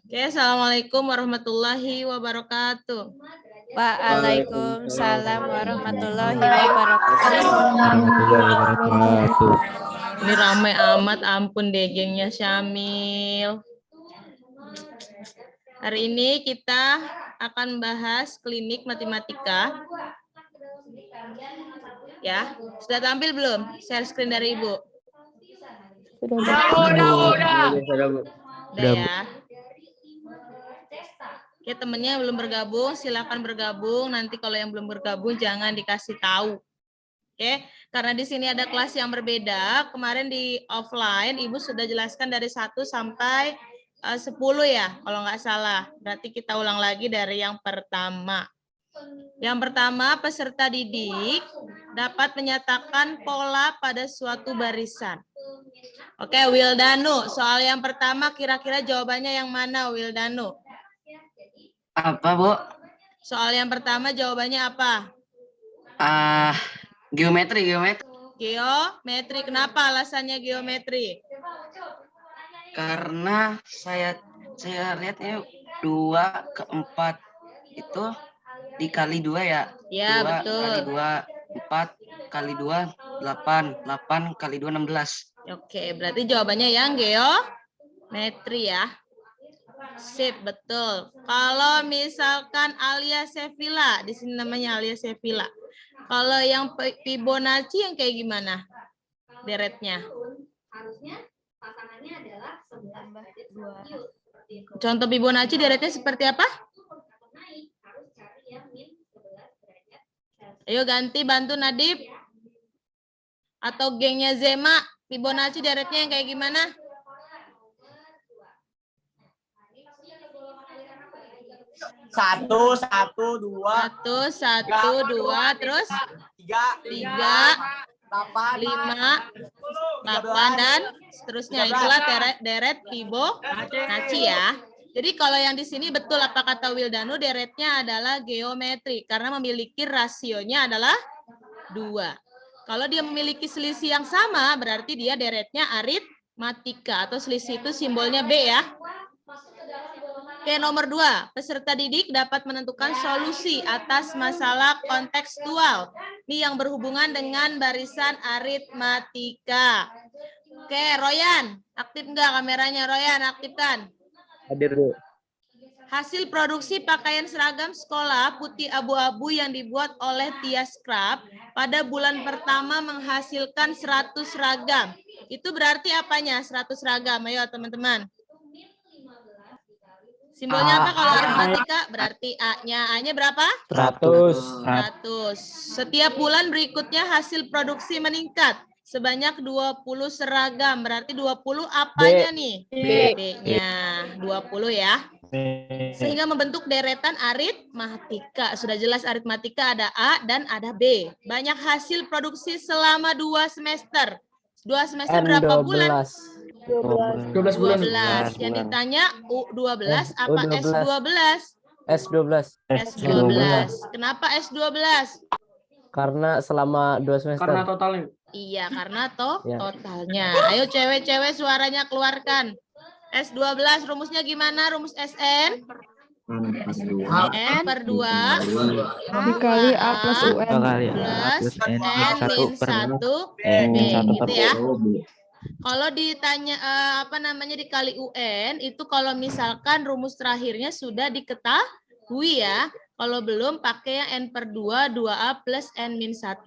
Oke, assalamualaikum warahmatullahi wabarakatuh. Waalaikumsalam warahmatullahi wabarakatuh. Ini ramai amat, ampun deh gengnya Syamil. Hari ini kita akan bahas klinik matematika. Ya, sudah tampil belum? Share screen dari Ibu. Udah. Udah ya. Oke, temennya belum bergabung, silakan bergabung. Nanti kalau yang belum bergabung jangan dikasih tahu. Oke, karena di sini ada kelas yang berbeda. Kemarin di offline Ibu sudah jelaskan dari 1 sampai 10 ya, kalau nggak salah. Berarti kita ulang lagi dari yang pertama. Yang pertama, peserta didik dapat menyatakan pola pada suatu barisan. Oke, Wildanu, soal yang pertama kira-kira jawabannya yang mana, Wildanu? Apa, Bu? Soal yang pertama jawabannya apa? Geometri. Geometri. Kenapa alasannya geometri? Karena saya lihat ya 2 ke 4 itu dikali 2 ya. Ya, 2 betul. kali 2 4 kali 2 8 8 kali 2 16. Oke, berarti jawabannya yang geometri ya. Sip, betul. Kalau misalkan Alia Sevilla, di sini namanya Alia Sevilla. Kalau yang Fibonacci yang kayak gimana? Deretnya. Contoh Fibonacci deretnya seperti apa? Ayo ganti, bantu Nadib. Atau gengnya Zema, Fibonacci deretnya yang kayak gimana? 1 1 2 1 1 2 terus 3 5 8 dan seterusnya. Itulah deret Fibonacci ya. Jadi kalau yang di sini betul apa kata Wildanu, deretnya adalah geometri karena memiliki rasionya adalah 2. Kalau dia memiliki selisih yang sama berarti dia deretnya aritmatika atau selisih itu simbolnya B ya. Oke, nomor 2. Peserta didik dapat menentukan solusi atas masalah kontekstual. Ini yang berhubungan dengan barisan aritmatika. Oke, Royan. Aktif nggak kameranya? Royan, aktifkan. Hadir, Bu. Hasil produksi pakaian seragam sekolah putih abu-abu yang dibuat oleh Tia Scrap pada bulan pertama menghasilkan 100 seragam. Itu berarti apanya 100 seragam? Ayo teman-teman. Simbolnya apa kalau aritmatika? Berarti A-nya. A-nya berapa? 100. Setiap bulan berikutnya hasil produksi meningkat sebanyak 20 seragam. Berarti 20 apanya nih? B-nya. 20 ya. Sehingga membentuk deretan aritmatika. Sudah jelas aritmatika ada A dan ada B. Banyak hasil produksi selama 2 semester. 2 semester berapa bulan? 12 bulan. 12. Yang ditanya U12 apa S12? S12. S12. Kenapa S12? Karena selama 2 semester. Karena totalnya. Iya, karena totalnya. Ayo cewek-cewek suaranya keluarkan. S12 rumusnya gimana? Rumus SN? N per 2 Dikali A plus UN. plus N min 1 B. Gitu ya. Kalau ditanya dikali UN itu kalau misalkan rumus terakhirnya sudah diketahui ya. Kalau belum pakai yang N per 2 2A plus N min 1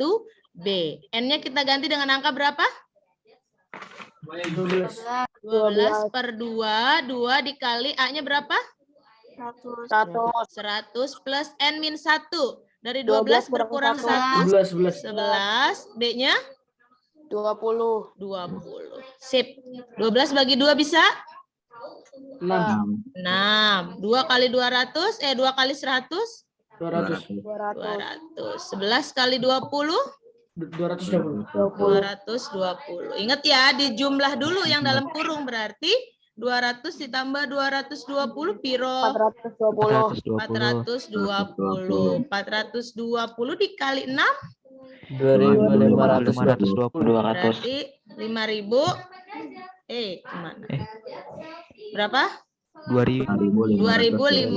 B. N-nya kita ganti dengan angka berapa? 12 per 2 dikali A-nya berapa? 100 plus N min 1. Dari 12 berkurang 1 11. B-nya 20. Sip. 12 bagi 2 bisa? 6. 2 kali 200, 2 kali 100? 200. 11 kali 20? 220. 220. Ingat ya, dijumlah dulu yang dalam kurung. Berarti 200 ditambah 220 piro? 420. 420 dikali 6? 2.520. Berarti 5.000. Kemana? Berapa? 2.520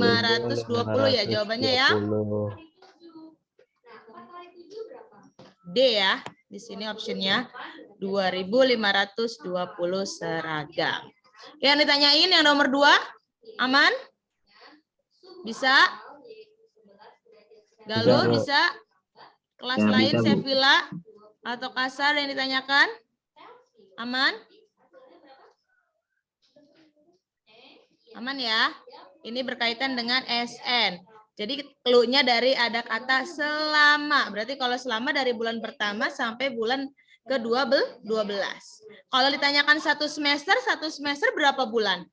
ya jawabannya ya. 20. D ya. Di sini optionnya 2.520 seragam. Yang ditanyain yang nomor 2, aman? Bisa? Galuh bisa? Kelas lain Sevilla atau Kasar yang ditanyakan? Aman? Aman ya? Ini berkaitan dengan SN. Jadi clue-nya dari ada kata selama. Berarti kalau selama dari bulan pertama sampai bulan ke-12. Kalau ditanyakan satu semester berapa bulan?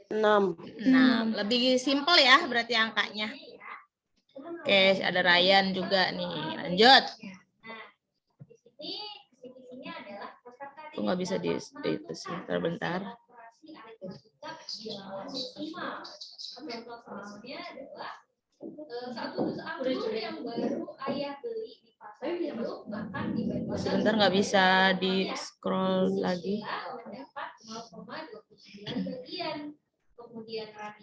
6. 6. Lebih simpel ya berarti angkanya. Oke, ada Ryan juga nih. Lanjut. Kok nggak bisa di itu sih? Bentar. Sebentar nggak bisa di scroll lagi.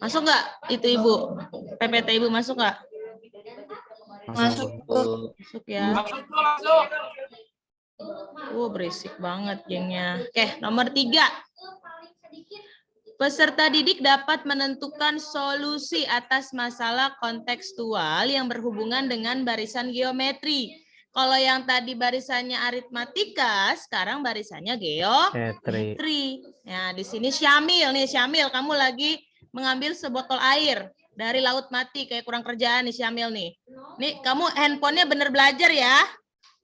Masuk nggak itu Ibu? PPT Ibu masuk nggak? Masuk ya. Berisik banget gengnya. Oke, nomor 3. Peserta didik dapat menentukan solusi atas masalah kontekstual yang berhubungan dengan barisan geometri. Kalau yang tadi barisannya aritmatika, sekarang barisannya geometri. Nah, di sini Syamil nih, Syamil, kamu lagi mengambil sebotol air dari laut mati, kayak kurang kerjaan nih Syamil nih. Nih, kamu handphonenya bener belajar ya.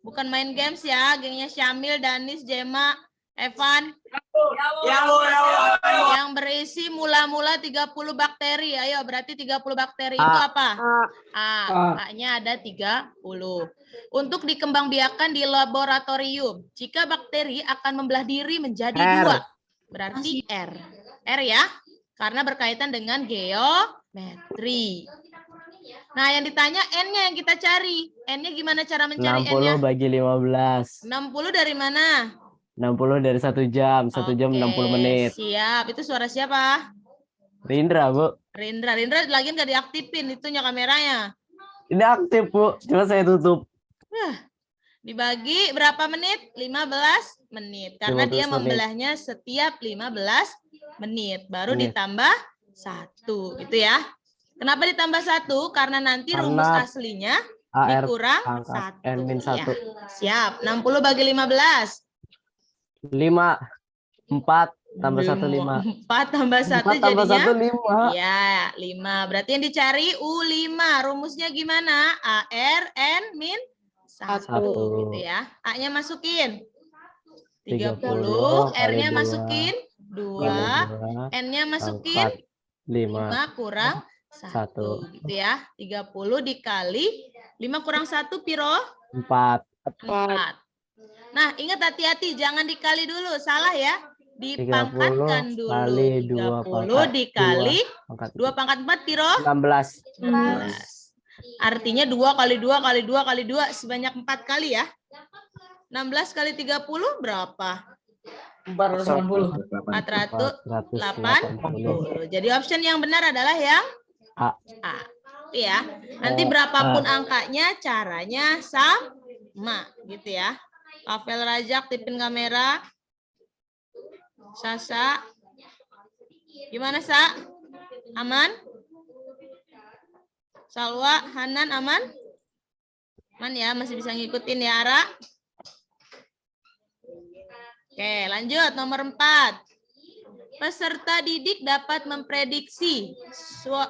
Bukan main games ya, gengnya Syamil, Danis, Jema, Evan. Yang berisi mula-mula 30 bakteri. Ayo, berarti 30 bakteri itu apa? A-nya ada 30. Untuk dikembangbiakan di laboratorium, jika bakteri akan membelah diri menjadi 2. Berarti R. R ya, karena berkaitan dengan geometri. Nah, yang ditanya N-nya yang kita cari. N-nya gimana cara mencari N-nya? 60 bagi 15. 60 dari mana? 60 dari 1 jam. 1 jam 60 menit. Siap. Itu suara siapa? Rindra, Bu. Rindra lagi nggak diaktifin itunya kameranya. Ini aktif, Bu. Cuma saya tutup. Dibagi berapa menit? 15 menit. Karena 15 dia menit. membelahnya setiap 15 menit. Baru ditambah 1. Gitu ya. Kenapa ditambah 1? Karena nanti rumus aslinya AR dikurang pangkat 1. N-1. Ya. Siap. 60 bagi 15. 5. 4 tambah 1 5. 4 tambah 1 4 tambah jadinya 1 5. ya 5. Berarti yang dicari U5. Rumusnya gimana? AR N min 1 gitu ya. A-nya masukin 30, R-nya masukin 2, N-nya masukin 5 kurang 1 gitu ya. 30 dikali 5 kurang 1 piro? 4. Nah, ingat hati-hati, jangan dikali dulu, salah ya. Dipangkatkan dulu. Kali 30 dikali 2 pangkat 4 piro? 16. Artinya 2 kali 2 kali 2 kali 2 sebanyak 4 kali ya. 16 kali 30 berapa? 480. 480. Jadi option yang benar adalah yang A. Iya. Nanti berapapun angkanya, caranya sama gitu ya. Pavel Rajak tipin kamera. Sasa. Gimana, Sa? Aman? Salwa, Hanan aman? Aman ya, masih bisa ngikutin ya, Ara? Oke, lanjut nomor 4. Peserta didik dapat memprediksi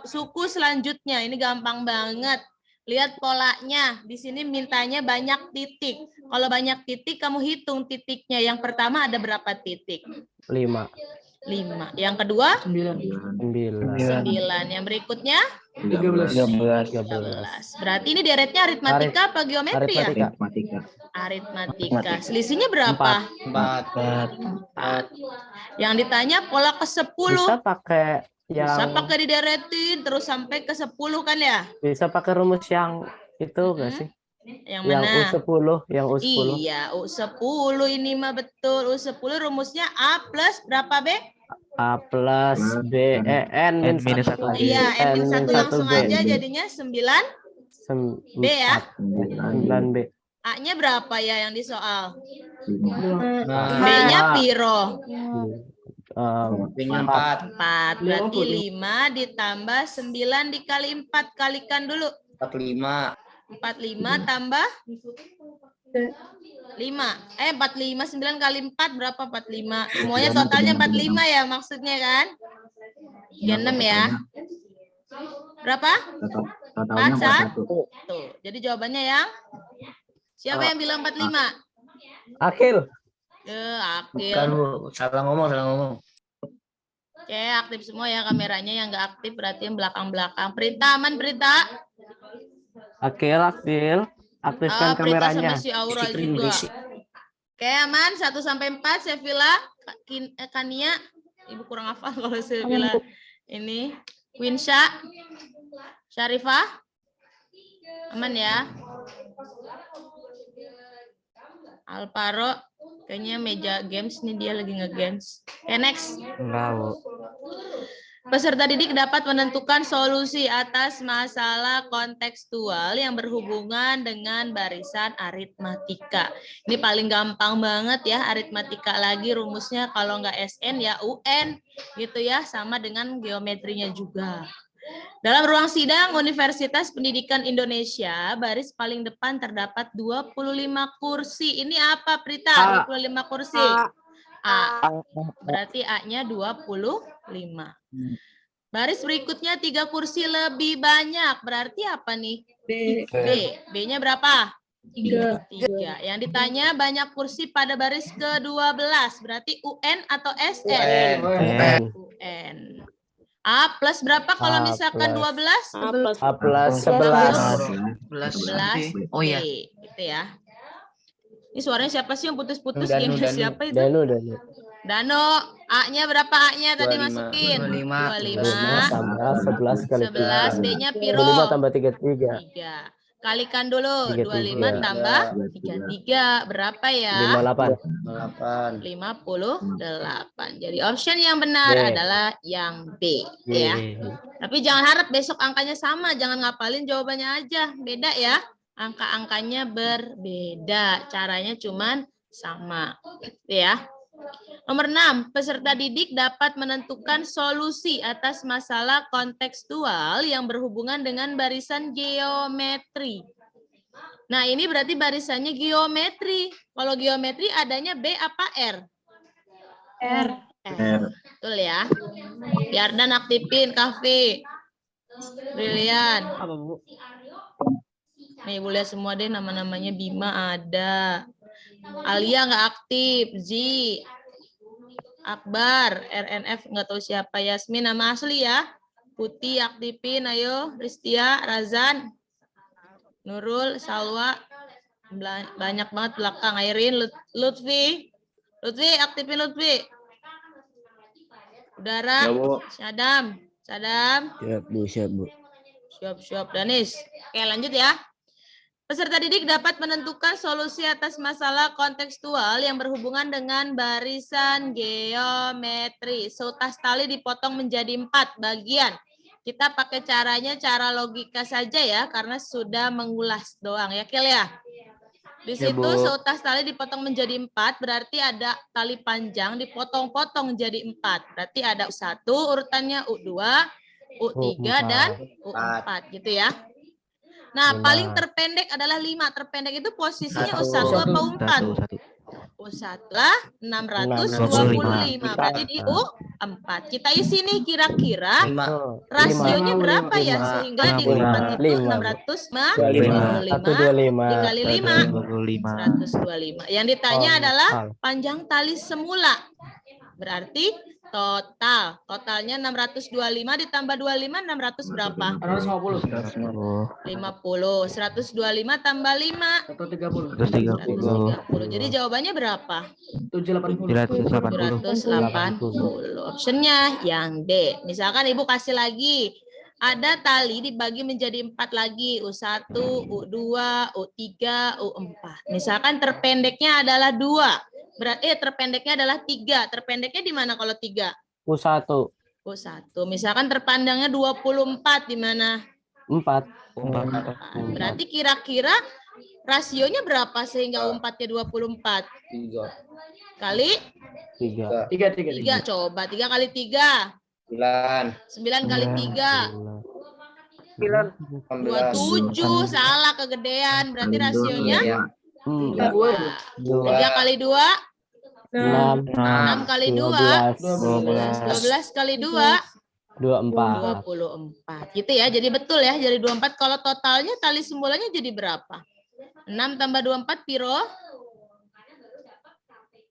suku selanjutnya. Ini gampang banget. Lihat polanya. Di sini mintanya banyak titik. Kalau banyak titik, kamu hitung titiknya. Yang pertama ada berapa titik? 5. 5. Yang kedua? 9. 9. Yang berikutnya? 13. Berarti ini deretnya aritmatika apa geometri ya? Aritmatika. Selisihnya berapa? 4. Yang ditanya pola ke-10. Bisa pakai Bisa pakai dideretin terus sampai ke 10 kan ya? Bisa pakai rumus yang itu enggak sih? Yang mana? Yang U10. Iya, U10 ini mah betul. U10 rumusnya A plus berapa, B? A plus B, N N minus 1 B. Iya, N min 1 N langsung B. aja jadinya 9 B ya. 9B. A-nya berapa ya yang di soal? Nah, B-nya piro? B-nya 4. 4. Berarti 5 ditambah 9 dikali 4. Kalikan dulu. 45. 45 tambah 5. 45 9 kali 4 berapa? 45. Semuanya totalnya 45 ya maksudnya kan? 36 ya. Berapa? Totalnya 41. Tuh. Jadi jawabannya yang siapa yang bilang 45? Akil. Akil. Bukan, Bu. Salah ngomong. Oke, aktif semua ya kameranya. Yang nggak aktif berarti yang belakang-belakang. Perintah aman, perintah? Akil. Aktifkan Perintah kameranya. sama si Aura Screen juga. berisik. Oke, aman. 1 sampai 4, Sevilla, Kania. Ibu kurang hafal kalau Sevilla. Ini, Winsha, Syarifah. Aman ya. Alvaro, kayaknya meja games nih, dia lagi nge-games. Oke, next. Enggak, Bu. Peserta didik dapat menentukan solusi atas masalah kontekstual yang berhubungan dengan barisan aritmatika. Ini paling gampang banget ya, aritmatika lagi rumusnya kalau nggak SN ya UN gitu ya, sama dengan geometrinya juga. Dalam ruang sidang Universitas Pendidikan Indonesia, baris paling depan terdapat 25 kursi. Ini apa, Prita? 25 kursi. A. Berarti A-nya 25. Baris berikutnya 3 kursi lebih banyak. Berarti apa nih? B. B-nya berapa? 3. Yang ditanya banyak kursi pada baris ke-12. Berarti UN atau SN? UN. A plus berapa kalau misalkan 12? A plus 11. 11. Oh iya. Gitu ya. Ini suaranya siapa sih yang putus-putus? Danu, Game Danu. siapa itu? Danu. Dano. A-nya berapa A-nya tadi 25. masukin? 5 tambah 11 kali 11. B-nya 3. piro? 25 tambah 33. 3. Kalikan dulu. 33. 25 tambah 33. Berapa ya? 58. 58. Jadi option yang benar B. adalah yang B. Ya. Tapi jangan harap besok angkanya sama. Jangan ngapalin jawabannya aja. Beda ya. Angka-angkanya berbeda. Caranya cuman sama. Ya. Nomor 6, peserta didik dapat menentukan solusi atas masalah kontekstual yang berhubungan dengan barisan geometri. Nah, ini berarti barisannya geometri. Kalau geometri adanya B apa R? R. Betul ya. Biar dan aktifin kafe. Brilian. Nih, boleh semua deh nama-namanya. Bima ada. Alia nggak aktif. Zi. Akbar, RNF nggak tahu siapa. Yasmin nama asli ya. Putih aktifin, ayo. Ristia, Razan, Nurul, Salwa, banyak banget belakang. Airin, Lutfi, aktifin Lutfi. Udara, Syadam. Siap, Bu. Siap. Danis. Oke, lanjut ya. Peserta didik dapat menentukan solusi atas masalah kontekstual yang berhubungan dengan barisan geometri. Seutas tali dipotong menjadi 4 bagian. Kita pakai cara logika saja ya, karena sudah mengulas doang ya, Kil ya. Di situ seutas tali dipotong menjadi 4, berarti ada tali panjang dipotong-potong jadi 4. Berarti ada U1 urutannya, U2, U3, dan U4 gitu ya. Nah, paling terpendek adalah 5. Terpendek itu posisinya U1 apa U4? U1 lah 625. Berarti di U4. Kita isi nih kira-kira rasionya berapa ya? Sehingga di U4 itu 625 dikali 5. 125. Yang ditanya adalah panjang tali semula. Berarti totalnya 625 ditambah 25 600 berapa? 150. 50. 125 tambah 5 130. 130. Jadi jawabannya berapa? 780. 780. Optionnya yang D. Misalkan Ibu kasih lagi. Ada tali dibagi menjadi 4 lagi. U1, U2, U3, U4. Misalkan terpendeknya adalah 2. Berarti terpendeknya adalah 3. Terpendeknya di mana kalau 3? U1. U1. Misalkan terpandangnya 24 di mana? 4. Berarti kira-kira rasionya berapa sehingga U4-nya 24? 3. Kali 3. 3. Coba 3 kali 3. 9. 9 kali 3. 27. Salah, kegedean. Berarti rasionya Iya. 3 kali 2. 6. 6 kali 2. 12 kali 2. 24. 24. Gitu ya. Jadi betul ya. Jadi 24. Kalau totalnya tali simbolannya jadi berapa? 6 tambah 24 piro?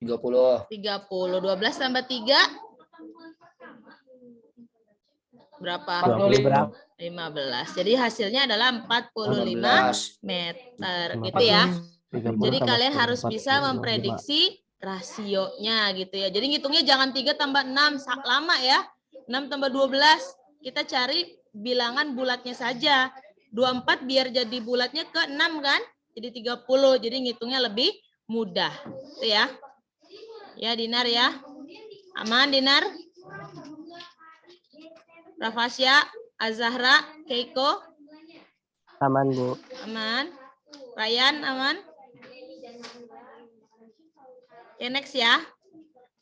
30. 30. 12 tambah 3? Berapa? 20 berapa? 15. Jadi hasilnya adalah 45 meter. Gitu ya. 30 Jadi tambah kalian 10, harus bisa 45. memprediksi rasionya gitu ya. Jadi ngitungnya jangan 3 tambah 6. Lama ya. 6 tambah 12. Kita cari bilangan bulatnya saja. 24 biar jadi bulatnya ke 6 kan? Jadi 30. Jadi ngitungnya lebih mudah. Itu ya. Ya Dinar ya. Aman Dinar? Rafasya, Azahra, Keiko? Aman, Bu. Aman. Ryan aman? Oke, next ya.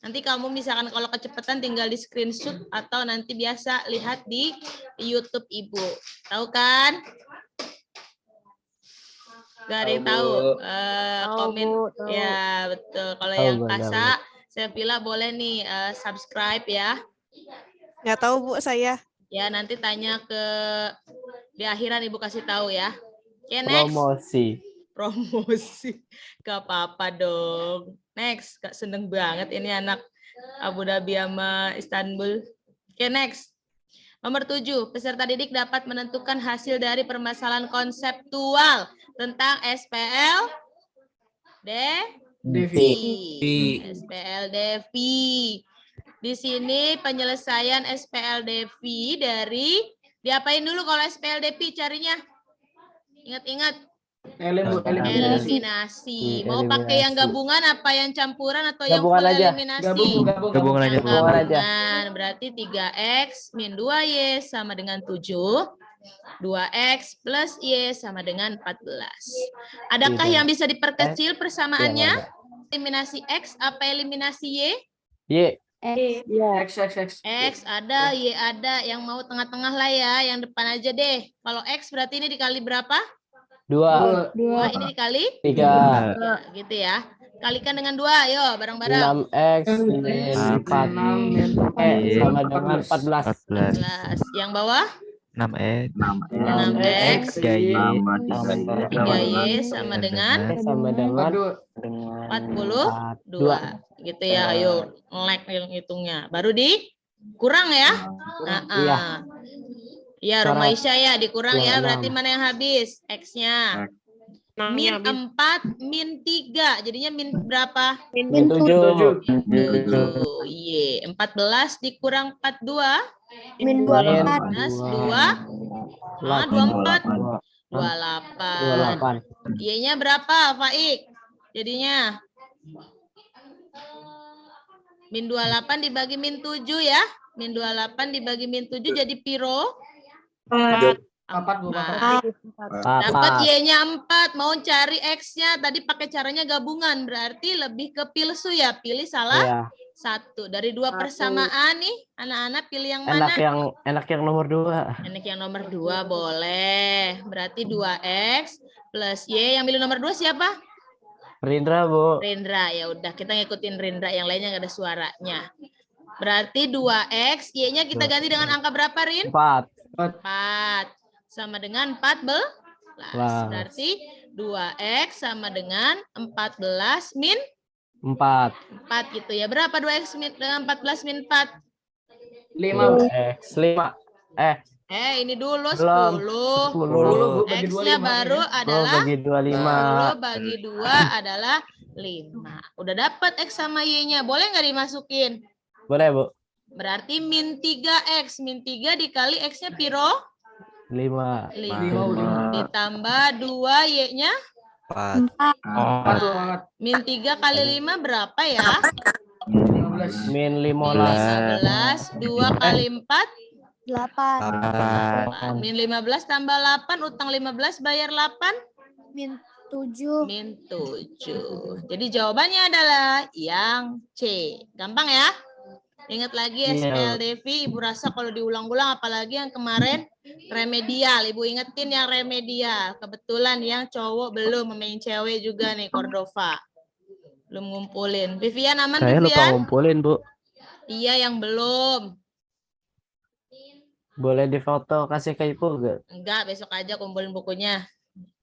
Nanti kamu misalkan kalau kecepatan tinggal di screenshot atau nanti biasa lihat di YouTube Ibu. Tahu kan? Gak ada yang tahu. Komen. Ya, betul. Kalau Tahu, yang Bu, ada, Kasa, saya pilih boleh nih subscribe ya. Nggak tahu Bu saya. Ya, nanti tanya ke di akhiran Ibu kasih tahu ya. Oke, next. Promosi. Gak apa-apa dong. Next. Kak seneng banget ini anak Abu Dhabi sama Istanbul. Oke, next. Nomor 7. Peserta didik dapat menentukan hasil dari permasalahan konseptual tentang SPL SPL Devi. Di sini penyelesaian SPL Devi dari diapain dulu kalau SPL Devi carinya? Ingat-ingat. Eliminasi. Mau pakai yang gabungan apa yang campuran atau yang full eliminasi? Gabungan aja, Bu. Gabungan. Berarti 3X min 2Y sama dengan 7. 2X plus Y sama dengan 14. Adakah yang bisa diperkecil persamaannya? Eliminasi X apa eliminasi Y? Y. X ada, Y ada. Yang mau tengah-tengah lah ya. Yang depan aja deh. Kalau X berarti ini dikali berapa? 2. 2 ini dikali 3. Ya, gitu ya. Kalikan dengan 2, ayo bareng-bareng. 6X min 4 sama dengan 14. 14. Yang bawah? 6X 6X 3Y 3Y sama dengan 42. Gitu ya, ayo ngelek hitungnya. Baru dikurang ya. Ya, Romaisya ya, dikurang ya. Berarti mana yang habis? X-nya. Min 4, min 3. Jadinya min berapa? Min 7. 7. Iya. 14 dikurang 42. Min 24. 28. Y-nya berapa, Faik? Jadinya min 28 dibagi min 7 ya. Min 28 dibagi min 7 jadi piro? 4. Dapat Y-nya 4. Mau cari X-nya. Tadi pakai caranya gabungan. Berarti lebih ke pilsu ya. Pilih salah satu. Dari 2 persamaan nih. Anak-anak pilih yang mana? Enak yang nomor 2. Enak yang nomor 2 boleh. Berarti 2X plus Y. Yang pilih nomor 2 siapa? Rindra, Bu. Rindra. Ya udah kita ngikutin Rindra. Yang lainnya nggak ada suaranya. Berarti 2X. Y-nya kita ganti dengan angka berapa, Rin? 4. 4 sama dengan 14. Berarti 2X sama dengan 14 min 4 gitu ya. Berapa 2X dengan 14 min 4? 5X 5. Ini dulu 10. 10. X-nya baru adalah bagi 25. 10 bagi 2 adalah 5. Udah dapat X sama Y-nya. Boleh nggak dimasukin? Boleh, Bu. Berarti min 3X. Min 3 dikali X-nya piro? 5. Ditambah 2 Y-nya? 4. Min 3 kali 5 berapa ya? 15. min 15. 15, 2 kali 4, 8. min 15 tambah 8, utang 15 bayar 8, Min 7. min 7. Jadi jawabannya adalah yang C. Gampang ya? Ingat lagi Iya. SPLDV, Ibu rasa kalau diulang-ulang apalagi yang kemarin remedial. Ibu ingetin yang remedial. Kebetulan yang cowok belum, main cewek juga nih Cordova. Belum ngumpulin. Vivian aman Saya lupa Vivian? ngumpulin, Bu. Iya yang belum. Boleh difoto kasih ke Ibu enggak? Enggak, besok aja kumpulin bukunya.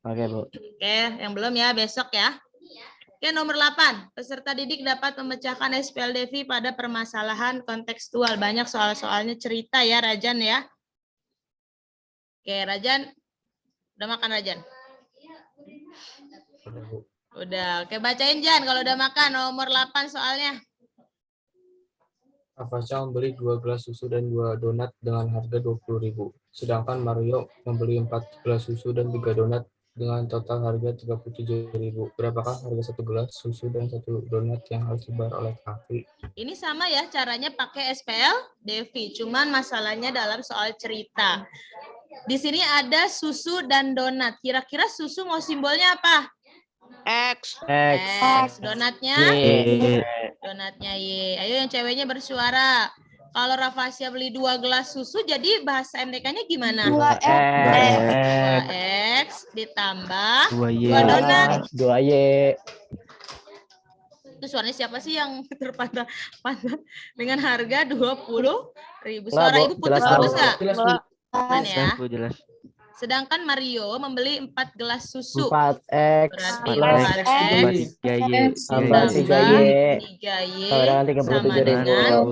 Oke, Bu. Oke, yang belum ya besok ya. Oke, nomor 8. Peserta didik dapat memecahkan SPLDV pada permasalahan kontekstual. Banyak soal-soalnya cerita ya, Rajan ya. Oke, Rajan. Udah makan, Rajan? Udah. Oke, bacain, Jan. Kalau udah makan, nomor 8 soalnya. Avanza membeli 2 gelas susu dan 2 donat dengan harga 20.000. Sedangkan Mario membeli 4 gelas susu dan 3 donat dengan total harga 37.000. Berapakah harga 1 gelas susu dan 1 donat yang harus dibayar oleh Kavi? Ini sama ya, caranya pakai SPLDV. Cuman masalahnya dalam soal cerita. Di sini ada susu dan donat. Kira-kira susu mau simbolnya apa? X. X. Donatnya? Y. Donatnya Y. Ayo yang ceweknya bersuara. Kalau Rafasya beli 2 gelas susu, jadi bahasa MDK-nya gimana? 2X ditambah 2Y. 2 donat. 2Y. Itu suaranya siapa sih yang terpantau dengan harga 20.000? Suara Bu. ibu putus-putus nggak? Jelas, Bu. Aman ya. Bu, jelas. Sedangkan Mario membeli 4 gelas susu. 4X Berarti plus 4X 3Y. tambah 3Y 3Y sama dengan sama 37.000. dengan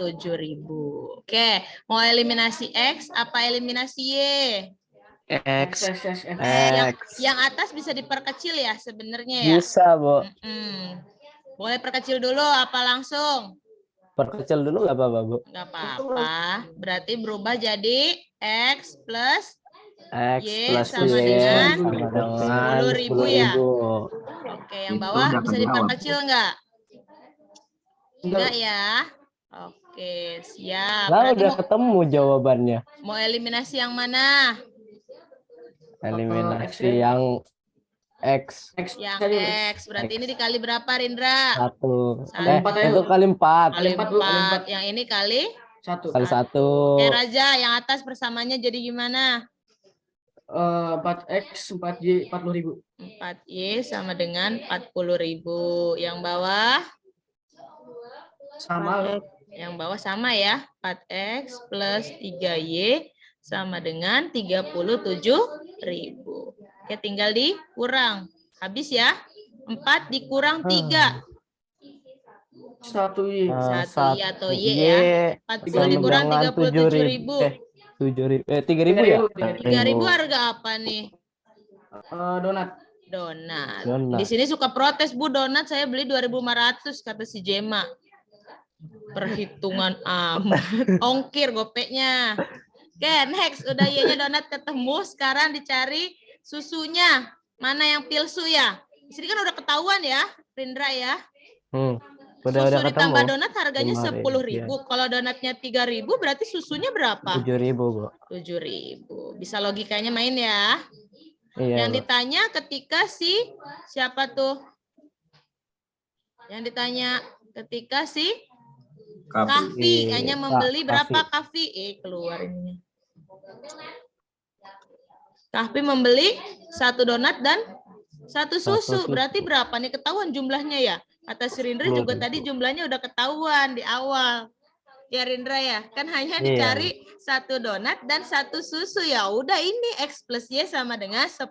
37.000. Oke, mau eliminasi X apa eliminasi Y? X. Yang atas bisa diperkecil ya sebenarnya ya. Bisa, Bu. Boleh perkecil dulu apa langsung? Perkecil dulu nggak apa-apa, Bu? Nggak apa-apa. Berarti berubah jadi X plus X Y plus sama Y dengan sama dengan 10.000 ya. 10.000. Oke, yang bawah bisa diperkecil nggak? Enggak ya. Oke, siap. Lah Berarti udah ketemu jawabannya. mau eliminasi yang mana? Eliminasi yang X. Yang X. Berarti ini dikali berapa, Rindra? 1. Empat aja, Itu Bu. kali 4. Kali Kali 4, Bu, kali 4. Yang ini kali? 1. Kali 1. Oke, Raja, yang atas persamanya jadi gimana? 4X, 4Y, 40.000. 4Y sama dengan 40.000. Yang bawah? Sama. Yang bawah sama ya. 4X plus 3Y sama dengan 37.000. Oke, tinggal dikurang. Habis ya. 4 dikurang 3. 1Y. 1Y atau Y ya. 40 dikurang 37.000. 3.000 ya? 3.000 harga apa nih? Donat. Donat. Donat. Di sini suka protes, Bu. Donat saya beli 2.500 kata si Jema. Perhitungan amat. Ongkir gopeknya. Oke, next. Udah Y-nya donat ketemu. Sekarang dicari susunya. Mana yang pilsu ya? Di sini kan udah ketahuan ya, Rindra ya. Udah Susu ketemu. ditambah donat harganya 5.000, 10.000. Kalau donatnya 3.000 berarti susunya berapa? 7.000, Bu. 7.000. Bisa logikanya main ya. Iya, Yang Bu. ditanya ketika siapa tuh? Yang ditanya ketika Kahfi hanya membeli berapa Kahfi? Keluar ininya. Kahfi membeli 1 donat dan 1 susu. Berarti berapa nih? Ketahuan jumlahnya ya? Kata si Rindra juga tadi jumlahnya udah ketahuan di awal. Ya Rindra ya? Kan hanya dicari 1 donat dan 1 susu. Ya udah ini X plus Y sama dengan 10.000.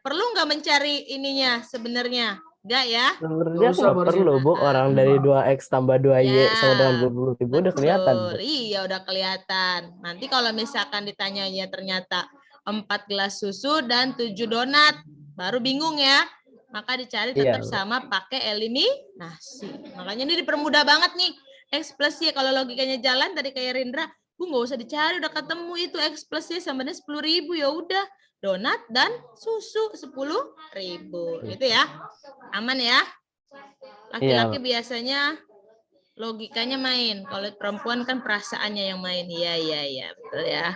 Perlu nggak mencari ininya sebenarnya? Enggak ya? Sebenarnya nggak perlu, Bu. Orang dari 2X tambah 2Y sama dengan 20.000 udah kelihatan, Bu. Iya, udah kelihatan. Nanti kalau misalkan ditanyanya ternyata 4 gelas susu dan 7 donat, baru bingung ya. Maka dicari tetap sama pakai eliminasi. Makanya ini dipermudah banget nih. X plus Y kalau logikanya jalan tadi kayak Rindra, Bu nggak usah dicari, udah ketemu itu X plus Y sama dengan 10.000, ya udah. Donat dan susu 10.000. Gitu ya. Aman ya? Laki-laki biasanya logikanya main. Kalau perempuan kan perasaannya yang main. Iya, betul ya.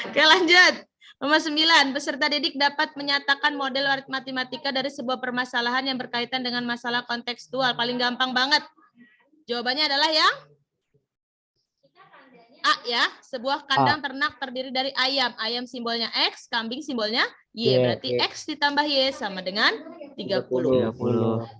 Oke, lanjut. Nomor 9, peserta didik dapat menyatakan model matematika dari sebuah permasalahan yang berkaitan dengan masalah kontekstual. Paling gampang banget. Jawabannya adalah yang A ya. Sebuah kandang ternak terdiri dari ayam. Ayam simbolnya X, kambing simbolnya Y. Berarti X ditambah Y sama dengan 30.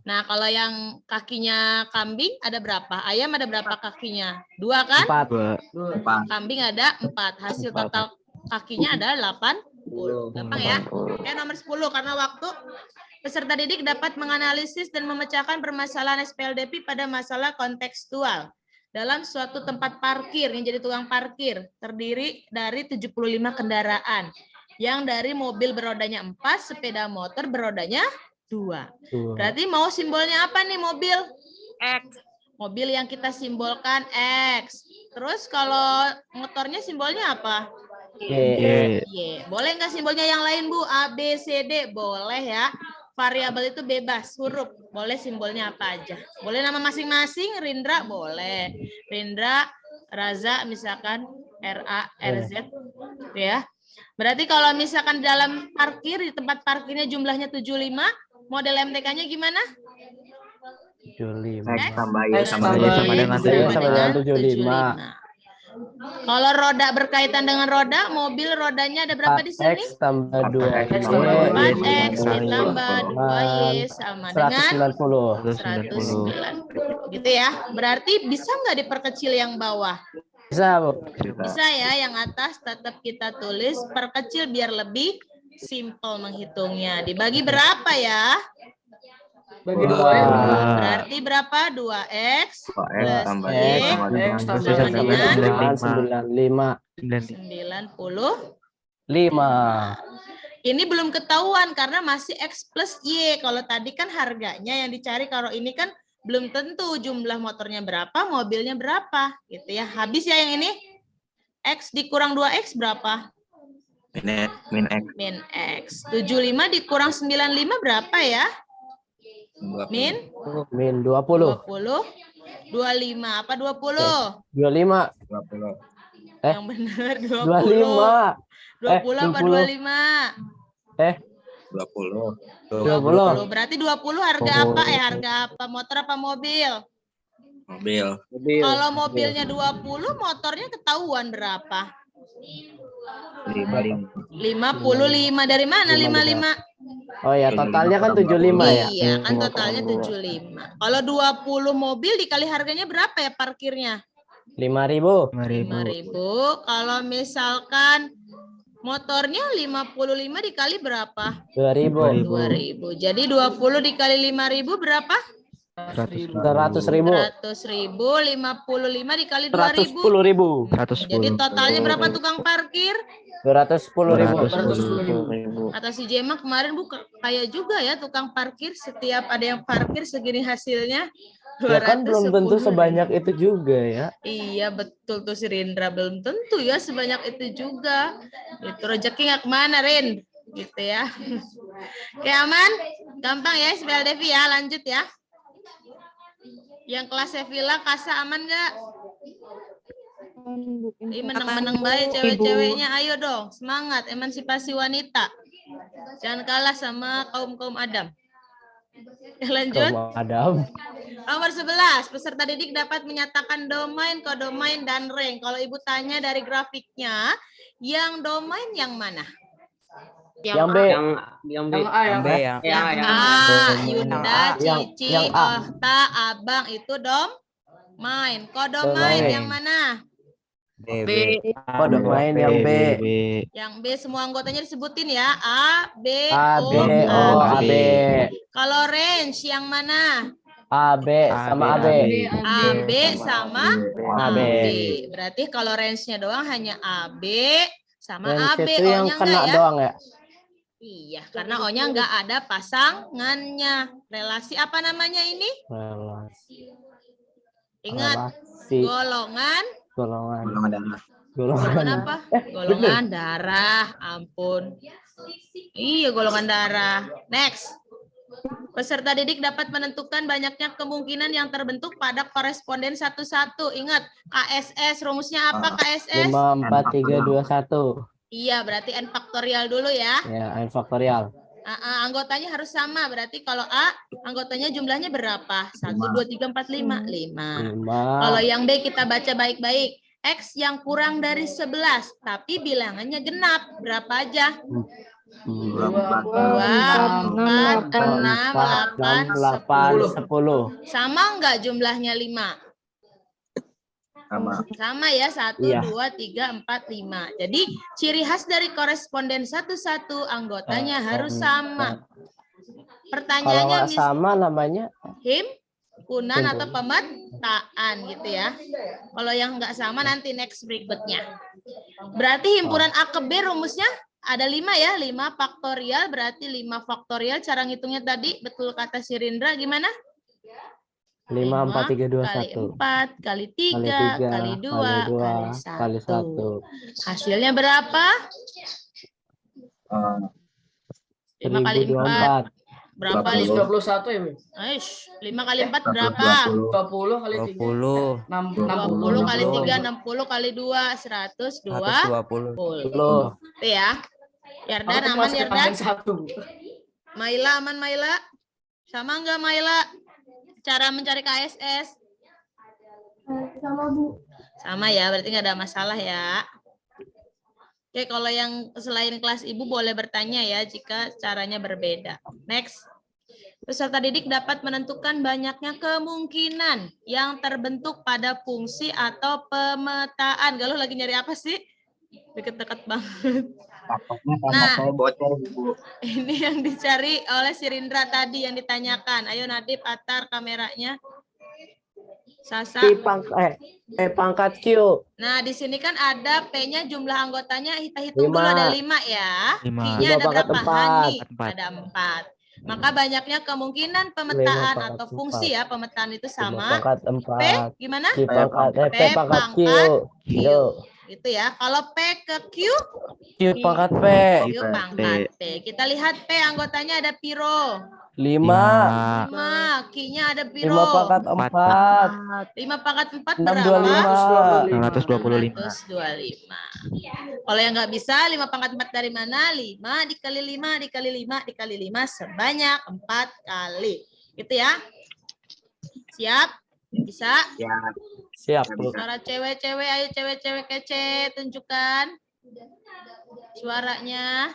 Nah, kalau yang kakinya kambing ada berapa? Ayam ada berapa kakinya? 2 kan? 4. Kambing ada 4. Hasil total kakinya ada 80. Gampang ya? Oke, nomor 10. Karena waktu, peserta didik dapat menganalisis dan memecahkan permasalahan SPLDP pada masalah kontekstual. Dalam suatu tempat parkir, yang jadi tukang parkir, terdiri dari 75 kendaraan. Yang dari mobil berodanya 4, sepeda motor berodanya 2. Berarti mau simbolnya apa nih mobil? X. Mobil yang kita simbolkan X. Terus kalau motornya simbolnya apa? Y. Boleh nggak simbolnya yang lain, Bu? A, B, C, D? Boleh ya. Variabel itu bebas, huruf. Boleh simbolnya apa aja. Boleh nama masing-masing, Rindra boleh. Rindra, Raza misalkan RA, RZ. Ya. Berarti kalau misalkan dalam parkir, di tempat parkirnya jumlahnya 75, model MTK-nya gimana? 75. Tambah Y sama dengan Sama dengan 75. Kalau roda berkaitan dengan roda, mobil rodanya ada berapa di sini? X tambah 2. 4X ditambah 2Y sama dengan 190. 190. Gitu ya. Berarti bisa nggak diperkecil yang bawah? Bisa, Bu. Bisa ya. Yang atas tetap kita tulis, perkecil biar lebih simple menghitungnya. Dibagi berapa ya? Bagi 2 ya. Berarti berapa? 2X plus tambah Y sama dengan 95. 95. Ini belum ketahuan karena masih X plus Y. Kalau tadi kan harganya yang dicari, kalau ini kan belum tentu jumlah motornya berapa, mobilnya berapa. Gitu ya. Habis ya yang ini. X dikurang 2X berapa? min X. Min X. 75 dikurang 95 berapa ya? Min 20. 20. 25 apa 20? 25. Yang benar 20. 25. 20 apa 25? 20. Berarti 20 harga apa? Harga apa? Motor apa mobil? Mobil. Kalau mobilnya 20, motornya ketahuan berapa? 55. 55. Dari mana 55? Oh ya, totalnya kan 75 ya. Iya, kan totalnya 75. Kalau 20 mobil dikali harganya berapa ya parkirnya? 5.000. 5.000. Kalau misalkan motornya 55 dikali berapa? 2.000. 2.000. Jadi 20 dikali 5.000 berapa? 100.000. 100.000. 55 dikali 2.000. 110.000. Jadi totalnya berapa tukang parkir? 210.000. Kata si Jema kemarin, Bu, kaya juga ya tukang parkir. Setiap ada yang parkir segini hasilnya. Ya kan belum tentu 210.000. sebanyak itu juga ya. Iya betul tuh si Rindra, belum tentu ya sebanyak itu juga. Itu rezeki nggak kemana, Rin? Gitu ya. Oke, aman? Gampang ya SPLDV ya, lanjut ya. Yang kelas Sevilla, Kasa aman nggak? Menang-menang baik cewek-ceweknya, ayo dong, semangat, emansipasi wanita. Jangan kalah sama kaum-kaum Adam. Lanjut. Adam. Nomor 11, peserta didik dapat menyatakan domain, kodomain, dan range. Kalau Ibu tanya dari grafiknya, yang domain yang mana? Yang B. Yang A, yang B. Yang A, Yunda, Cici, yang A. Ohta, Abang, itu domain. Kodomain yang mana? B. Kodomain yang B. Yang B semua anggotanya disebutin ya. A, B, A, O, B, O, A, B. Kalau range yang mana? A, B, sama A, B. A, B sama A, B. Berarti kalau range-nya doang hanya A, B sama Dan A, B. itu yang O-nya kena enggak ya? doang ya. Iya, karena O-nya enggak ada pasangannya. Relasi apa namanya ini? Relasi. Ingat, Relasi. golongan. Golongan. Golongan apa? Golongan darah. Ampun. Iya, golongan darah. Next. Peserta didik dapat menentukan banyaknya kemungkinan yang terbentuk pada koresponden satu-satu. Ingat, KSS, rumusnya apa KSS? 5, 4, 3, 2, 1. Iya, berarti N faktorial dulu ya. Ya, N faktorial. Anggotanya harus sama, berarti kalau A, anggotanya jumlahnya berapa? 1, 2, 3, 4, 5. 5. 5. Kalau yang B kita baca baik-baik. X yang kurang dari 11, tapi bilangannya genap. Berapa aja? 2, 4, 6, 8, 10. Sama enggak jumlahnya 5? Sama ya, 1, Iya. 2, 3, 4, 5. Jadi ciri khas dari koresponden satu-satu anggotanya harus sama. Kalau Pertanyaannya nggak sama namanya himpunan atau pemetaan gitu ya. Kalau yang nggak sama nanti next berikutnya. Berarti himpunan A ke B rumusnya ada 5 ya, 5 faktorial berarti 5 faktorial. Cara ngitungnya tadi betul kata Sirindra gimana? 5, 4, 3, 2, kali 1. 4, kali 3, kali 2, kali 1. Hasilnya berapa? 5 kali 4. 1024. Berapa? 21 ya, Mi? 5 kali 4 berapa? 20 kali 3. 20. 20 kali 3, 60 kali 2, 120. 120. Itu ya. Yardan Aku aman masih Yardan? tambahin 1. Maila aman Maila? Sama enggak Maila? Cara mencari KSS? Sama Bu. Sama ya, berarti nggak ada masalah ya. Oke, kalau yang selain kelas ibu boleh bertanya ya jika caranya berbeda. Next. Peserta didik dapat menentukan banyaknya kemungkinan yang terbentuk pada fungsi atau pemetaan. Galuh lagi nyari apa sih? Deket-deket banget. Nah, ini yang dicari oleh Sirindra tadi yang ditanyakan. Ayo Nadib, Atar kameranya. Sasa. Pangkat Q. Nah, di sini kan ada P-nya jumlah anggotanya, kita hitung dulu ada 5 ya. 5. Q-nya ada 5 berapa? pangkat Hani, 4. ada 4. Maka banyaknya kemungkinan pemetaan 5 atau pangkat fungsi ya, pemetaan itu 5 sama. pangkat P 4. gimana? P pangkat Q. Q. Itu ya. Kalau P ke Q, Q pangkat P. Q pangkat P. Kita lihat P anggotanya ada piro. 5. 5. Q-nya ada 5 piro. pangkat 4. 5 pangkat 4 berapa? 625. 625. Kalau yang nggak bisa, 5 pangkat 4 dari mana? 5 dikali 5 dikali 5 dikali 5 sebanyak 4 kali. Gitu ya. Siap? Bisa? Siap. Suara cewek-cewek, ayo cewek-cewek kece, tunjukkan suaranya.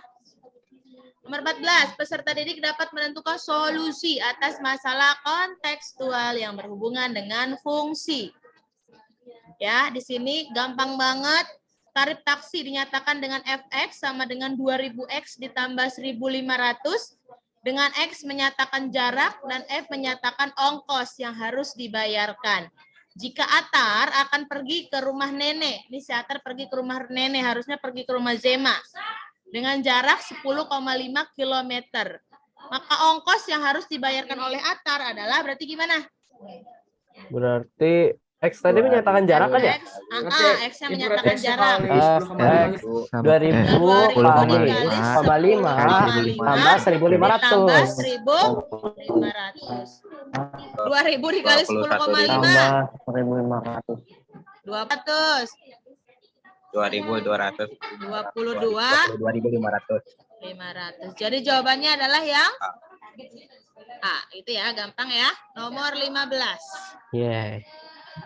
Nomor 14, peserta didik dapat menentukan solusi atas masalah kontekstual yang berhubungan dengan fungsi. Ya, di sini gampang banget. Tarif taksi dinyatakan dengan Fx sama dengan 2000X ditambah 1500. Dengan X menyatakan jarak dan F menyatakan ongkos yang harus dibayarkan. Jika Atar akan pergi ke rumah nenek, ini si Atar pergi ke rumah nenek, harusnya pergi ke rumah Zema. Dengan jarak 10,5 km. Maka ongkos yang harus dibayarkan oleh Atar adalah berarti gimana? Berarti X tadi menyatakan jarak kan ya? X yang menyatakan jarak. 2000 kali 5 tambah 1500. Tambah 1500. 2000 dikali 10,5. Tambah 1500. 200. 2200. 22. 2500. 500. Jadi jawabannya adalah yang A. Itu ya, gampang ya. Nomor 15. Yeah.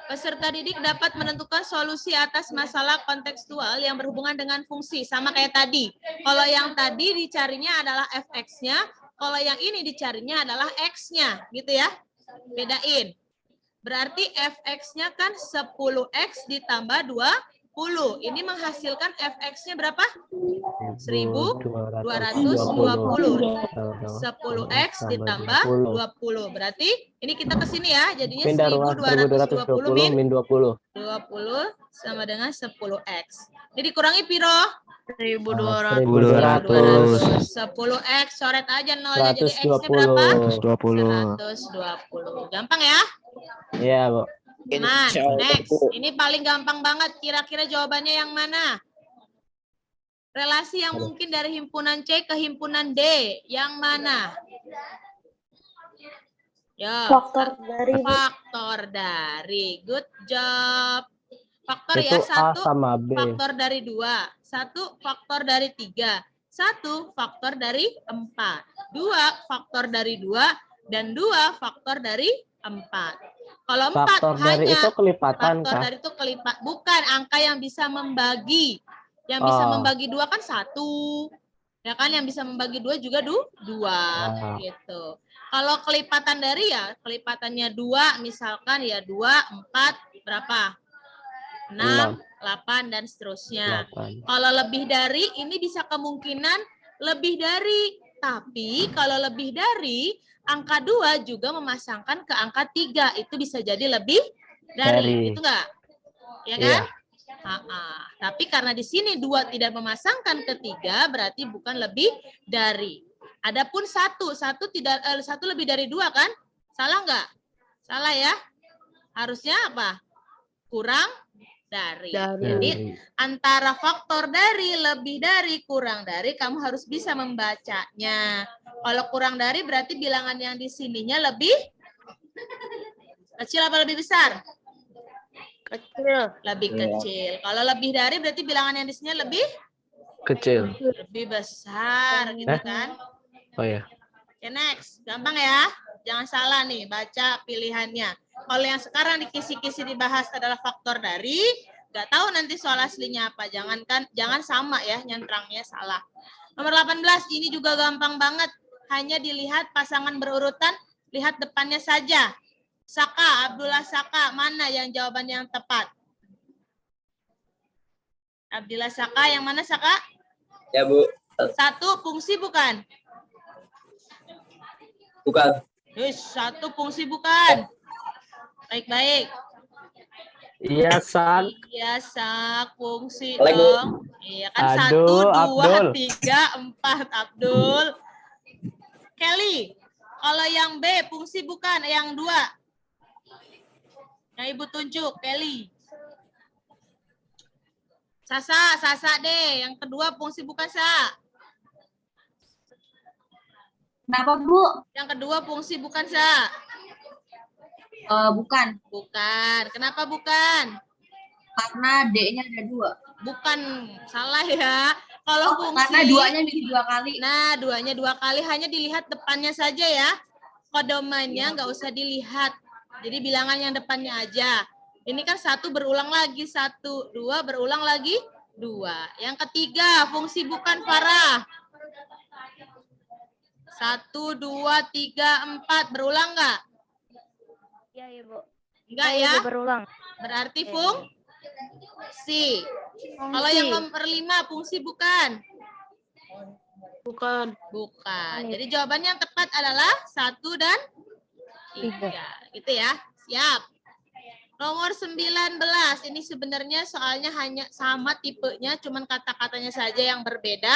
Peserta didik dapat menentukan solusi atas masalah kontekstual yang berhubungan dengan fungsi. Sama kayak tadi. Kalau yang tadi dicarinya adalah fx-nya, kalau yang ini dicarinya adalah x-nya. Gitu ya. Bedain. Berarti fx-nya kan 10x ditambah 20. Ini menghasilkan fx-nya berapa? 1220. 10x ditambah 20. Berarti ini kita ke sini ya. Jadinya 1220 min 20 sama dengan 10x. Ini dikurangi piro? 1200. 10x coret aja nolnya, jadi x-nya berapa? 120. Gampang ya? Iya, Bu. Nah, next. Ini paling gampang banget. Kira-kira jawabannya yang mana? Relasi yang mungkin dari himpunan C ke himpunan D. Yang mana? Ya. Faktor dari, Bu. Faktor dari. Good job. Faktor Itu ya, A 1 sama B. faktor dari 2. 1 faktor dari 3. 1 faktor dari 4. 2 faktor dari 2. Dan 2 faktor dari 4. Kalau 4 Faktor dari hanya itu kelipatan faktor kah? dari itu kelipat. Bukan angka yang bisa membagi. Yang bisa Oh. membagi 2 kan 1. Ya kan, yang bisa membagi 2 juga 2 Oh. gitu. Kalau kelipatan dari ya, kelipatannya 2 misalkan ya 2, 4, berapa? 6, 8 dan seterusnya. 8. Kalau lebih dari ini bisa kemungkinan lebih dari. Tapi kalau lebih dari angka 2 juga memasangkan ke angka 3. Itu bisa jadi lebih dari. Itu enggak? Ya kan? Tapi karena di sini 2 tidak memasangkan ke 3 berarti bukan lebih dari. Adapun 1 tidak 1 lebih dari 2 kan? Salah enggak? Salah ya? Harusnya apa? Kurang dari. Jadi antara faktor dari, lebih dari, kurang dari, kamu harus bisa membacanya. Kalau kurang dari berarti bilangan yang di sininya lebih kecil apa lebih besar? Kecil. Lebih kecil. Kalau lebih dari berarti bilangan yang di sini lebih Kecil. lebih besar gitu kan? Oh ya. Oke, next. Gampang ya. Jangan salah nih baca pilihannya. Kalau yang sekarang di kisi-kisi dibahas adalah faktor dari, nggak tahu nanti soal aslinya apa. Jangan sama ya, nyantrangnya salah. Nomor 18 ini juga gampang banget. Hanya dilihat pasangan berurutan, lihat depannya saja. Saka, Abdullah Saka, mana yang jawaban yang tepat? Abdullah Saka, yang mana Saka? Ya, Bu. 1 fungsi bukan? Bukan. 1 fungsi bukan? Baik-baik. Iya, Sak. Iya, Sak, fungsi Like, Bu. dong. Iya kan, 1, Aduh, 2, Abdul. 3, 4, Abdul. Kelly, kalau yang B fungsi bukan, yang 2. Yang Ibu tunjuk, Kelly. Sasa deh. Yang kedua fungsi bukan, Sa. Kenapa, Bu? Yang kedua fungsi bukan, Sa. Bukan. Bukan. Kenapa bukan? Karena D-nya ada 2. Bukan. Salah ya. Kalau fungsi. Karena 2-nya milih 2 kali. Nah, 2-nya 2 kali. Hanya dilihat depannya saja ya. Kodomannya nggak usah dilihat. Jadi bilangan yang depannya aja. Ini kan 1 berulang lagi. 1, 2 berulang lagi. 2. Yang ketiga, fungsi bukan, Farah. 1, 2, 3, 4. Berulang nggak? Iya, Ibu. Enggak ya? Berulang. Berarti fungsi. Kalau yang nomor 5, fungsi bukan? Bukan. Bukan. Jadi jawabannya yang tepat adalah 1 dan 3. Gitu ya. Siap. Nomor 19. Ini sebenarnya soalnya hanya sama tipenya, cuman kata-katanya saja yang berbeda.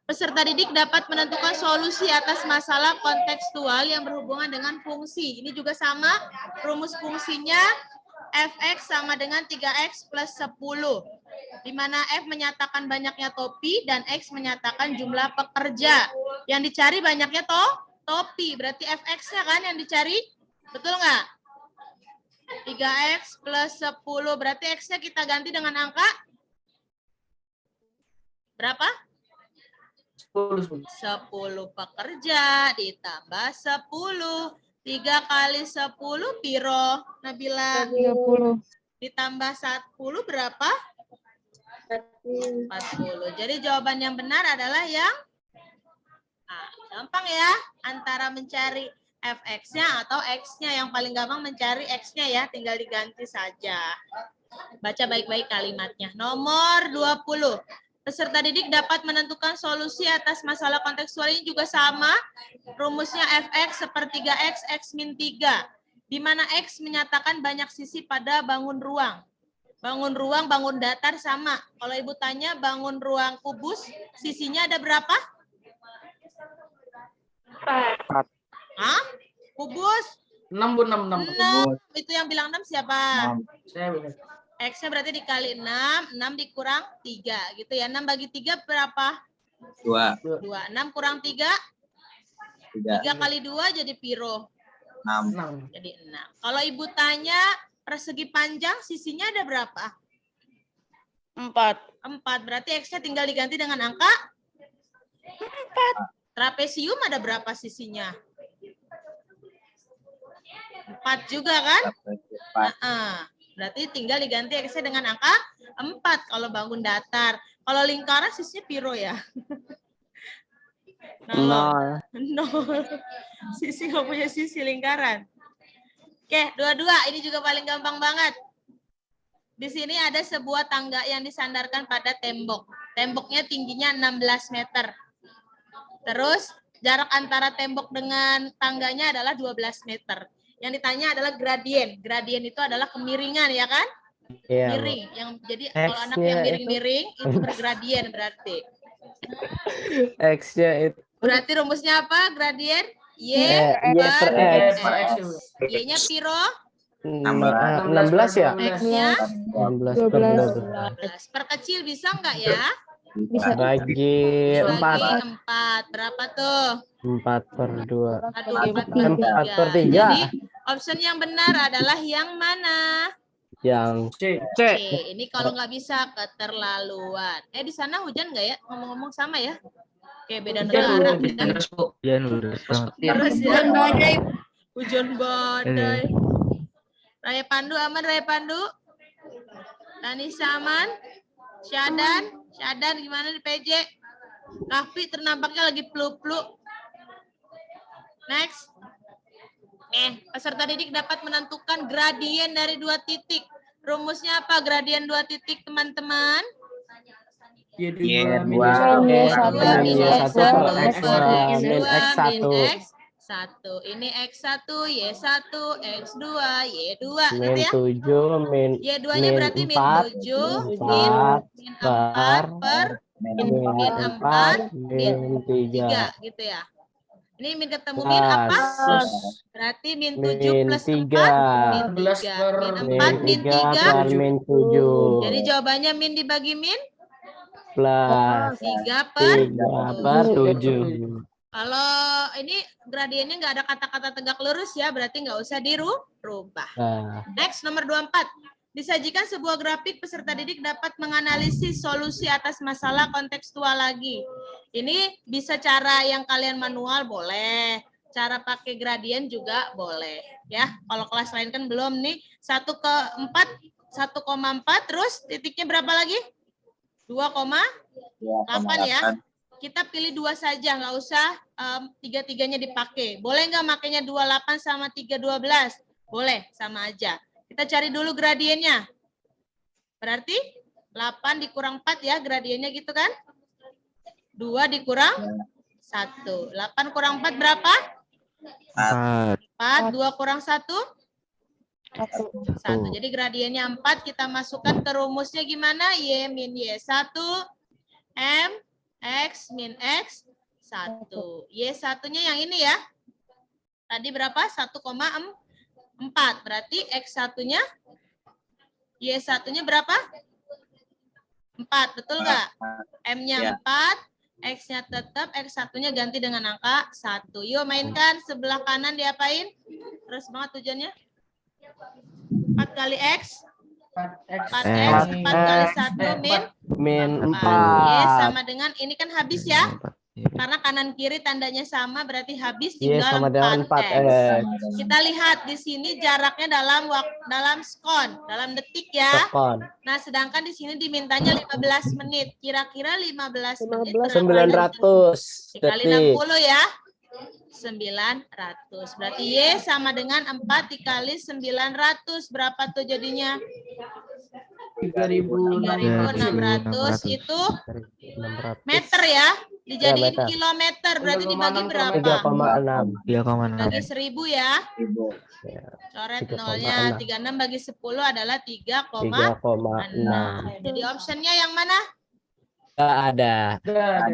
Peserta didik dapat menentukan solusi atas masalah kontekstual yang berhubungan dengan fungsi. Ini juga sama. Rumus fungsinya fx sama dengan 3x plus 10. Di mana F menyatakan banyaknya topi dan X menyatakan jumlah pekerja. Yang dicari banyaknya topi. Berarti fx-nya kan yang dicari. Betul nggak? 3x plus 10. Berarti X-nya kita ganti dengan angka berapa? 10 pekerja ditambah 10. 3 kali 10 piro, Nabila? 30. Ditambah 10 berapa? 40. Jadi jawaban yang benar adalah yang gampang ya. Antara mencari fx-nya atau x-nya. Yang paling gampang mencari x-nya ya. Tinggal diganti saja. Baca baik-baik kalimatnya. Nomor 20. Peserta didik dapat menentukan solusi atas masalah kontekstual. Ini juga sama. Rumusnya fx sepertiga x, x min 3. Di mana x menyatakan banyak sisi pada bangun ruang. Bangun ruang, bangun datar sama. Kalau Ibu tanya bangun ruang kubus, sisinya ada berapa? 4. Hah? Kubus? 6, Bu, 6. 6. Itu yang bilang 6 siapa? Saya benar. X-nya berarti dikali 6, 6 dikurang 3 gitu ya. 6 bagi 3 berapa? 2. 2. 6 kurang 3? 3 kali 2 jadi piro? 6. Jadi 6. Kalau ibu tanya persegi panjang sisinya ada berapa? 4. 4. Berarti X-nya tinggal diganti dengan angka 4. Trapesium ada berapa sisinya? 4 juga kan? Berarti tinggal diganti X-nya dengan angka 4 kalau bangun datar. Kalau lingkaran sisinya piro ya? 0. Sisi nggak punya sisi lingkaran. Oke, 22. Ini juga paling gampang banget. Di sini ada sebuah tangga yang disandarkan pada tembok. Temboknya tingginya 16 meter. Terus jarak antara tembok dengan tangganya adalah 12 meter. Yang ditanya adalah gradien. Gradien itu adalah kemiringan, ya kan? Iya, Bu. Miring. Jadi kalau anak yang miring-miring itu bergradien berarti. X-nya itu Berarti rumusnya apa? Gradien Y per X. Per X. Y-nya piro? 16 ya? X-nya 16 per 12. 12. Perkecil bisa nggak ya? Bagi 4. Bagi 4. Berapa tuh? 4 per 2. Aduh, 4 per 3. Jadi option yang benar adalah yang mana? Yang C. C. Ini kalau nggak bisa keterlaluan. Di sana hujan nggak ya? Ngomong-ngomong sama ya? Oke, beda negara. Terus Bu. Terus ya. Hujan badai. Raya Pandu aman, Raya Pandu? Tanisa aman? Syadan gimana di PJ? Kafi ternampaknya lagi peluk-peluk. Next. Peserta didik dapat menentukan gradien dari 2 titik. Rumusnya apa gradien 2 titik, teman-teman? Y2 Y2 min Y2 min X1 min X1. X1. Ini X1, Y1, X2, Y2 gitu min ya. 7 min Y2-nya berarti min 7, min 4 per min 4, min 3 gitu ya. Ini min ketemu min apa? Berarti min 7 plus 4, min 3. Min 4, min 3. min 7. Jadi jawabannya min dibagi min? Plus 3 per 7. Kalau ini gradiennya nggak ada kata-kata tegak lurus ya, berarti nggak usah dirubah. Next, nomor 24. Disajikan sebuah grafik, peserta didik dapat menganalisis solusi atas masalah kontekstual lagi. Ini bisa cara yang kalian manual boleh, cara pakai gradien juga boleh. Ya, kalau kelas lain kan belum nih. 1,4, terus titiknya berapa lagi? 2,8 ya. Kita pilih 2 saja, nggak usah 3-3-nya dipakai. Boleh nggak makainya 28 sama 312? Boleh, sama aja. Kita cari dulu gradiennya. Berarti 8 dikurang 4 ya, gradiennya gitu kan? 2 dikurang 1. 8 kurang 4 berapa? 4. 2 kurang 1? 1. Jadi gradiennya 4, kita masukkan ke rumusnya gimana? Y min Y1, M X min X 1. Y1-nya yang ini ya. Tadi berapa? 1,4. Berarti X1-nya, Y1-nya berapa? 4. Betul nggak? M-nya 4. X-nya tetap. X1-nya ganti dengan angka 1. Yuk mainkan. Sebelah kanan diapain? Terus banget tujuannya. 4 kali X. 4X, 4 kali 1 min 4. Y sama dengan, ini kan habis ya. Karena kanan kiri tandanya sama, berarti habis tinggal 4X. Kita lihat di sini jaraknya dalam skon, dalam detik ya. Nah, sedangkan di sini dimintanya 15 menit. Kira-kira 15 menit 900 dikali 60 ya. 900. Berarti Y sama dengan 4 dikali 900. Berapa tuh jadinya? 3.600 itu meter ya. Dijadiin kilometer. Berarti dibagi berapa? 3,6. Bagi 1000 ya. Coret nolnya. 36 bagi 10 adalah 3,6. Jadi optionnya yang mana? Nggak ada.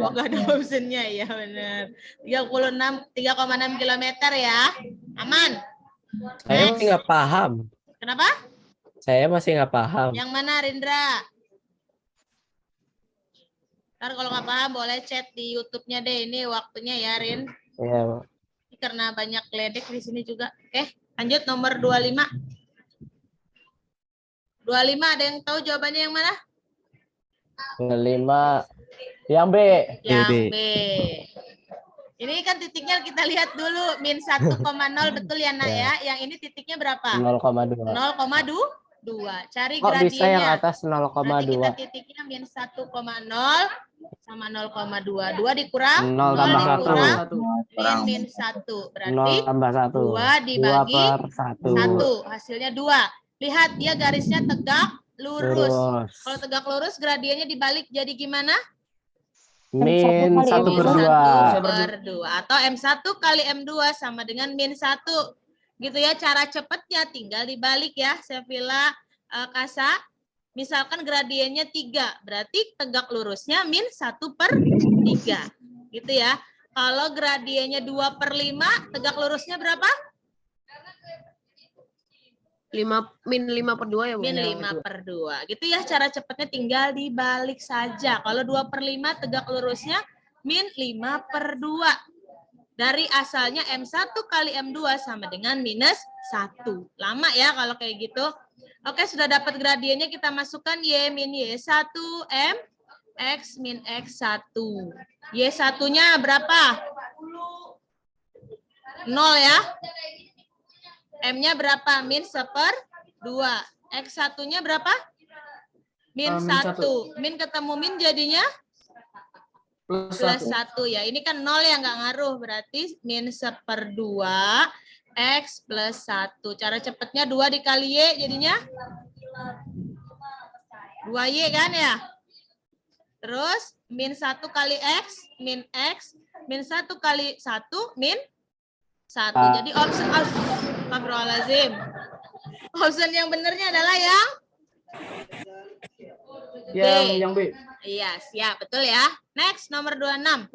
Oh, nggak ada optionnya ya, benar. 3,6 kilometer ya. Aman. Saya masih nggak paham. Kenapa? Saya masih nggak paham. Yang mana, Rindra? Ntar kalau nggak paham boleh chat di YouTube-nya deh. Ini waktunya ya, Rin. Ya, karena banyak ledek di sini juga. Oke, lanjut nomor 25. 25 ada yang tahu jawabannya yang mana? 5 yang B. Yang B. Ini kan titiknya kita lihat dulu min 1,0 betul ya nak ya. Yang ini titiknya berapa? 0,2. 0,2. Cari Kok bisa yang gradiennya. atas Berarti kita 0,2? titiknya min 1,0 sama 0,2. 2 dikurang 0 tambah 1. dikurang min 1. Berarti 0 tambah 1. 2 dibagi 2/1. 1. Hasilnya 2. Lihat dia garisnya tegak lurus. Kalau tegak lurus gradiennya dibalik jadi gimana? Min 1/2. Min 1/2 atau M1 kali M2 sama dengan min 1. Gitu ya, cara cepatnya tinggal dibalik ya, Sevilla, Kasa. Misalkan gradiennya 3, berarti tegak lurusnya min 1/3. Gitu ya. Kalau gradiennya 2/5, tegak lurusnya berapa? Min 5/2 ya Bu? Min 5/2. Gitu ya, cara cepatnya tinggal dibalik saja. Kalau 2/5 tegak lurusnya min 5/2. Dari asalnya M1 kali M2 sama dengan minus 1. Lama ya kalau kayak gitu. Oke, sudah dapat gradiennya, kita masukkan Y min Y1, M, X min X1. Y1-nya berapa? 0 ya. M-nya berapa? Min 1/2. X1-nya berapa? Min 1. Min ketemu min jadinya? Plus 1 ya. Ini kan 0 ya, nggak ngaruh. Berarti min 1/2 X plus 1. Cara cepatnya 2 dikali Y jadinya? 2Y kan ya? Terus min 1 kali X, min X. Min 1 kali 1, min 1. Jadi option Astagfirullahaladzim. Option yang benernya adalah yang Yang B. Iya, siap. Betul ya. Next, nomor 26.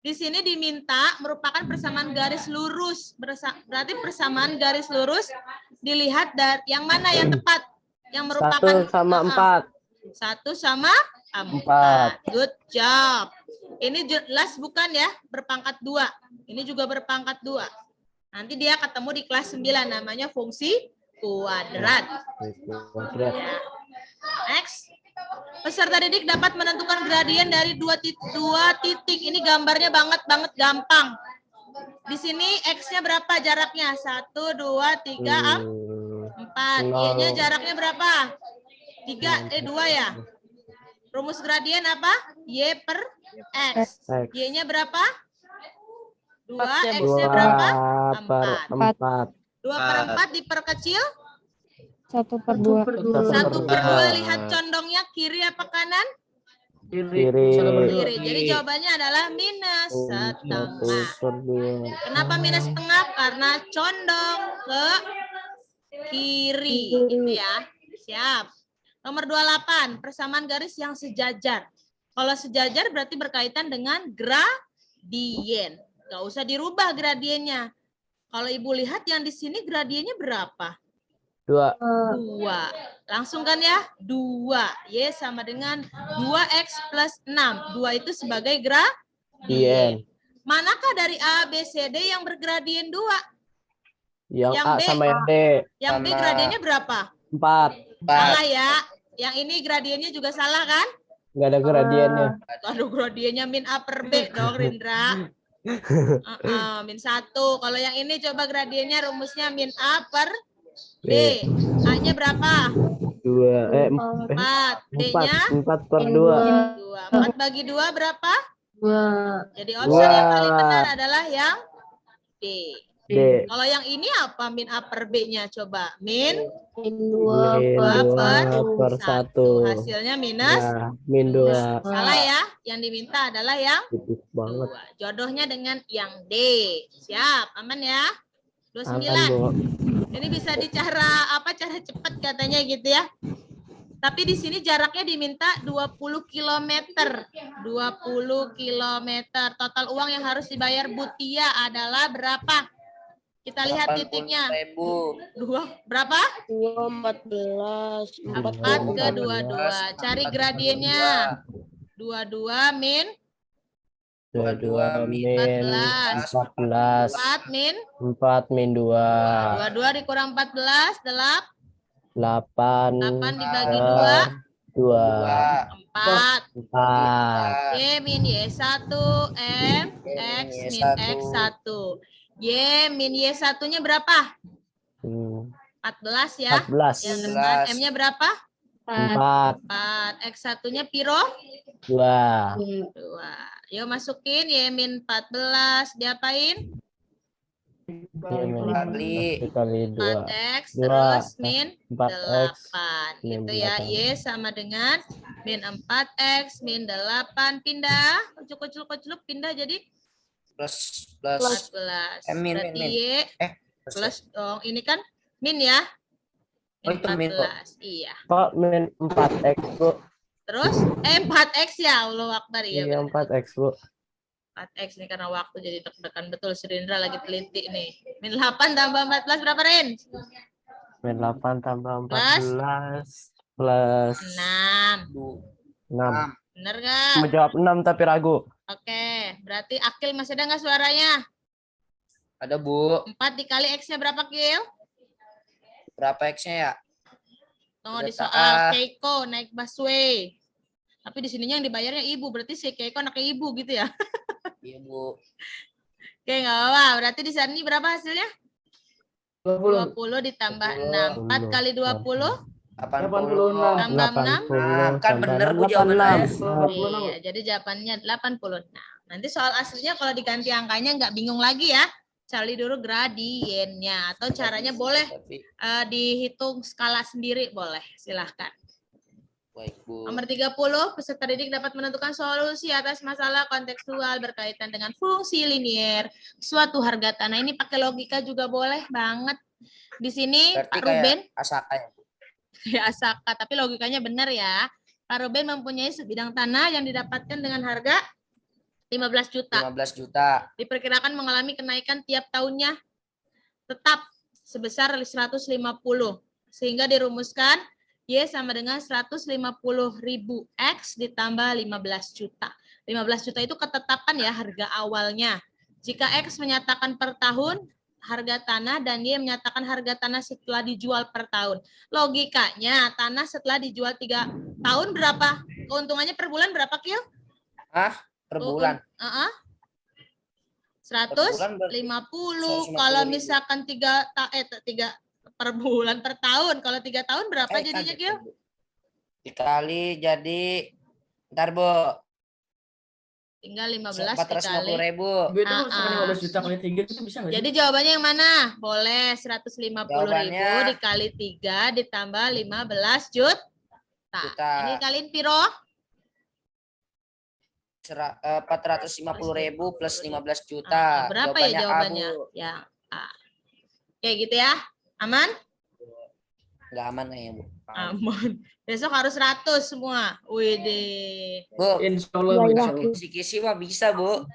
Di sini diminta merupakan persamaan garis lurus. Berarti persamaan garis lurus dilihat dari yang mana yang tepat? Yang merupakan 1 sama 4. 1 sama 4. Good job. Ini jelas bukan ya? Berpangkat 2. Ini juga berpangkat 2. Nanti dia ketemu di kelas 9, namanya fungsi kuadrat. Ya. Next. Peserta didik dapat menentukan gradien dari dua titik. Ini gambarnya banget gampang. Di sini X-nya berapa jaraknya? 1, 2, 3, 4. Y-nya jaraknya berapa? 2 ya. Rumus gradien apa? Y per X. Y-nya berapa? 2, X-nya berapa? 4. 2/4 diperkecil? 1/2. 1/2. Lihat condongnya kiri apa kanan? Kiri. Jadi jawabannya adalah minus setengah. Kenapa minus setengah? Karena condong ke kiri. Gitu ya. Siap. Nomor 28. Persamaan garis yang sejajar. Kalau sejajar berarti berkaitan dengan gradien. Nggak usah dirubah gradiennya. Kalau Ibu lihat yang di sini gradiennya berapa? 2. Langsung kan ya? 2. Y sama dengan 2X plus 6. 2 itu sebagai gradien. Manakah dari A, B, C, D yang bergradien 2? Yang A B, sama yang D. Yang B gradiennya berapa? 4. Salah ya. Yang ini gradiennya juga salah kan? Nggak ada gradiennya. Aduh, gradiennya min A per B dong, Rindra. Min 1. Kalau yang ini coba gradiennya rumusnya min A per B. A-nya berapa? 4. D-nya? 4/2. 4 bagi 2 berapa? 2. Jadi option yang paling benar adalah yang D. D. Kalau yang ini apa min A per B-nya? Coba. Min 2/1. Hasilnya minus min 2. Salah ya. Yang diminta adalah yang Tipis banget. 2. Jodohnya dengan yang D. Siap. Aman ya? 29. Aman, Bu. Ini bisa cara cepat katanya gitu ya. Tapi di sini jaraknya diminta 20 km. 20 km. Total uang yang harus dibayar Butia adalah berapa? Kita lihat titiknya. 2 berapa? 14. 4 ke 22. Cari gradiennya. 22 min 22 min 14. 14. 4 min 4 min 2. 22 dikurang 14, 8 8 dibagi 2, 2. 4. 4. Y min Y1, M, X min X1. Y min Y1-nya berapa? 14 ya. 14. Yang depan M-nya berapa? 4. 4. X1-nya piro? 2. 2. Yuk masukin Y min 14. Diapain? Dikali 2. 4X 2. terus min 4X 8. min Gitu ya. 8. Y sama dengan min 4X min 8. Pindah. Kucluk pindah jadi Plus 14. min, Berarti min. Y plus dong. Ini kan min ya. Oh, itu min kok. 14. Iya. Kok min 4X, Bu? Terus 4X ya. Allah Akbar. Iya. Iya, benar. 4X, Bu. 4X nih karena waktu jadi deg-degan betul. Sirindra lagi teliti nih. Min 8 tambah 14 berapa, Rin? Min 8 tambah Plus? 14 plus 6. 6. Bener nggak? Mau jawab 6 tapi ragu. Oke, berarti Akil masih ada nggak suaranya? Ada, Bu. 4 dikali X-nya berapa, Kil? Berapa X-nya ya? Tunggu di Berapa? soal Keiko naik busway. Tapi di sininya yang dibayarnya ibu, berarti si Keiko anaknya ibu gitu ya. Iya, Bu. Oke, nggak apa-apa. Berarti di sini berapa hasilnya? 20 ditambah 6. 4 kali 20 86. tambah 6. Kan bener, Bu, jawabannya. Iya, jadi jawabannya 86. Nanti soal aslinya kalau diganti angkanya nggak bingung lagi ya. Cari dulu gradiennya atau caranya boleh dihitung skala sendiri boleh. Silahkan. Baik, Bu. Nomor 30, peserta didik dapat menentukan solusi atas masalah kontekstual berkaitan dengan fungsi linier suatu harga tanah. Ini pakai logika juga boleh banget. Di sini Berarti Pak Ruben, kayak Asaka ya, Bu. ya Asaka, tapi logikanya benar ya. Pak Ruben mempunyai sebidang tanah yang didapatkan dengan harga 15 juta. 15 juta. Diperkirakan mengalami kenaikan tiap tahunnya tetap sebesar 150. Sehingga dirumuskan Y sama dengan 150.000 X ditambah 15 juta. 15 juta itu ketetapan ya harga awalnya. Jika X menyatakan per tahun harga tanah dan Y menyatakan harga tanah setelah dijual per tahun. Logikanya tanah setelah dijual 3 tahun berapa? Keuntungannya per bulan berapa, Kil? Per bulan. 150. Kalau misalkan 3 per bulan per tahun. Kalau 3 tahun berapa jadinya, Gil? Dikali jadi, ntar, Bu. Tinggal 15 450.000. dikali. Itu 15 juta kali 3 itu bisa nggak? Jadi jawabannya yang mana? Boleh 150.000 Jawabannya dikali 3 ditambah 15 juta. Ini kalian piro? 450.000 plus 15 juta. Berapa ya jawabannya? Ya. Kayak gitu ya. Aman? Enggak aman kayaknya, Bu. Aman. Besok harus 100 semua. Widih. Bu, Insya Allah. kisi-kisi mah bisa, Bu.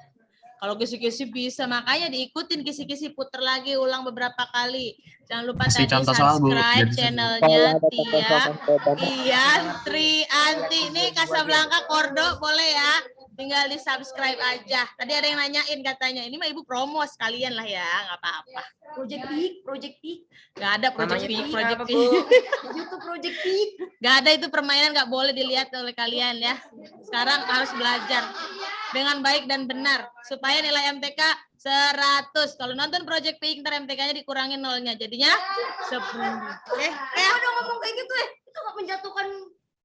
Kalau kisi-kisi bisa, makanya diikutin kisi-kisi, puter lagi, ulang beberapa kali. Jangan lupa Kasih tadi contoh soal, Bu. subscribe Jadi channelnya Tia, Ian, Trianti. Ini Casablanca Kordo, boleh ya? Tinggal di subscribe aja. Tadi ada yang nanyain katanya, ini mah ibu promo sekalian lah ya, nggak apa-apa. Project Peak. Nggak ada Project Peak. YouTube Project Peak. Nggak ada itu permainan, nggak boleh dilihat oleh kalian ya. Sekarang harus belajar dengan baik dan benar supaya nilai MTK 100. Kalau nonton Project Peak ntar MTK-nya dikurangin nolnya, jadinya 10. Udah ngomong kayak gitu ya, itu nggak menjatuhkan.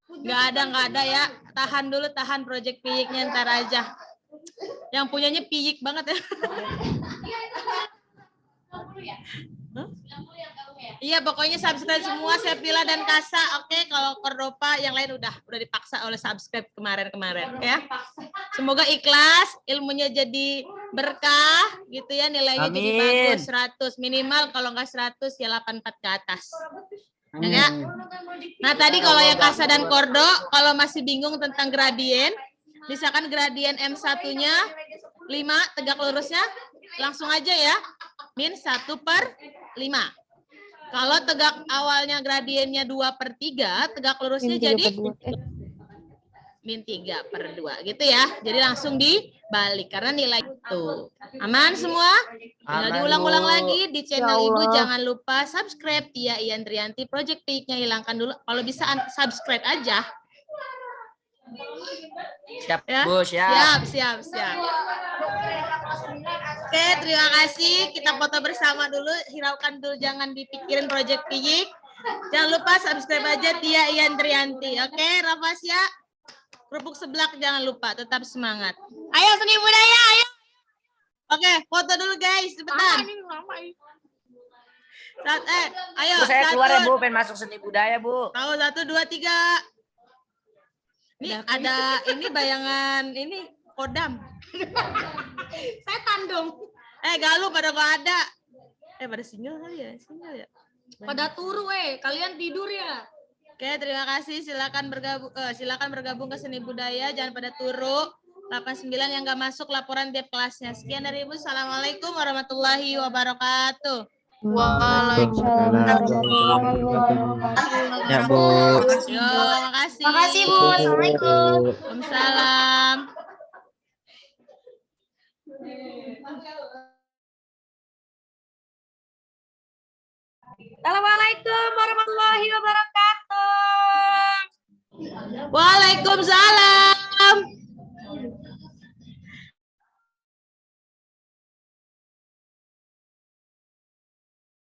Nggak ada ya. Tahan dulu, tahan Project Peak-nya ntar aja. Yang punyanya Peak banget ya. Iya, pokoknya subscribe semua Septila dan Kasa. Oke, kalau Kordopa yang lain udah dipaksa oleh subscribe kemarin ya. Semoga ikhlas, ilmunya jadi berkah gitu ya, nilainya jadi bagus 100 minimal, kalau nggak 100 ya 84 ke atas. Ya. Nah, tadi kalau yang Kasa dan Kordo kalau masih bingung tentang gradien, misalkan gradien M1-nya 5 tegak lurusnya, langsung aja ya. Min 1/5. Kalau tegak awalnya gradiennya 2/3, tegak lurusnya jadi min 3/2 gitu ya. Jadi langsung dibalik karena nilai itu. Aman semua? Tinggal Aman, diulang-ulang Bu. lagi di channel Ya Ibu. Allah. Jangan lupa subscribe Tia Ian Trianti Project Peak-nya hilangkan dulu. Kalau bisa subscribe aja. Siap, Ya. Bu, siap. Siap. Oke, terima kasih. Kita foto bersama dulu. Hiraukan dulu, jangan dipikirin Project Peak. Jangan lupa subscribe aja Tia Ian Trianti. Oke, Rafasya. Kerupuk seblak jangan lupa, tetap semangat. Ayo seni budaya, ayo. Oke, foto dulu guys, cepetan. Ayo. Bu, saya keluar ya, satu. Bu. Pengen masuk seni budaya, Bu. Tahu 1, 2, 3. Ini ada ini bayangan ini kodam. Setan dong. Galuh pada nggak ada. Pada single kali ya, Pada turu kalian tidur ya. Oke, terima kasih. Silakan bergabung ke seni budaya. Jangan pada turu. 89 yang nggak masuk laporan tiap kelasnya. Sekian dari Ibu. Assalamualaikum warahmatullahi wabarakatuh. Waalaikumsalam warahmatullahi wabarakatuh. Ya, Bu. Yo, makasih. Makasih Bu. Assalamualaikum. Waalaikumsalam. Assalamualaikum warahmatullahi wabarakatuh. Waalaikumsalam.